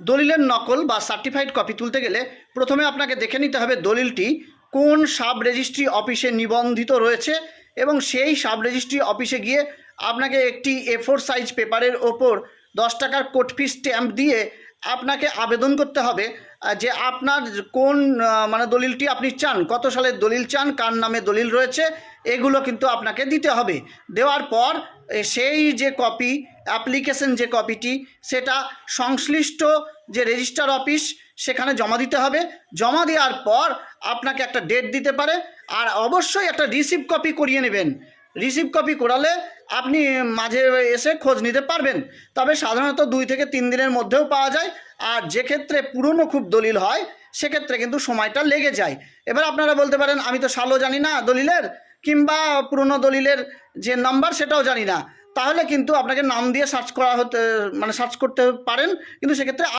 দলিলের নকল বা সার্টিফাইড কপি তুলতে গেলে প্রথমে আপনাকে দেখে নিতে হবে দলিলটি কোন সাব রেজিস্ট্রি অফিসে নিবন্ধিত রয়েছে এবং সেই সাব রেজিস্ট্রি অফিসে গিয়ে আপনাকে একটি A4 সাইজ পেপারের ওপর 10 টাকার কোর্ট ফি স্ট্যাম্প দিয়ে আপনাকে আবেদন করতে হবে যে আপনার কোন মানে দলিলটি আপনি চান, কত সালের দলিল চান, কার নামে দলিল রয়েছে, এগুলো কিন্তু আপনাকে দিতে হবে। দেওয়ার পর সেই যে কপি অ্যাপ্লিকেশন যে কপিটি সেটা সংশ্লিষ্ট যে রেজিস্ট্রার অফিস সেখানে জমা দিতে হবে। জমা দেওয়ার পর আপনাকে একটা ডেট দিতে পারে, আর অবশ্যই একটা রিসিভ কপি করিয়ে নেবেন। রিসিভ কপি করালে আপনি মাঝে এসে খোঁজ নিতে পারবেন, তবে সাধারণত 2 থেকে 3 দিনের মধ্যেও পাওয়া যায়। আর যে ক্ষেত্রে পুরনো খুব দলিল হয় সেক্ষেত্রে কিন্তু সময়টা লেগে যায়। এবার আপনারা বলতে পারেন আমি তো সালও জানি না দলিলের, কিংবা পুরনো দলিলের যে নাম্বার সেটাও জানি না, তাহলে কিন্তু আপনাকে নাম দিয়ে সার্চ করা হতে সার্চ করতে পারেন, কিন্তু সেক্ষেত্রে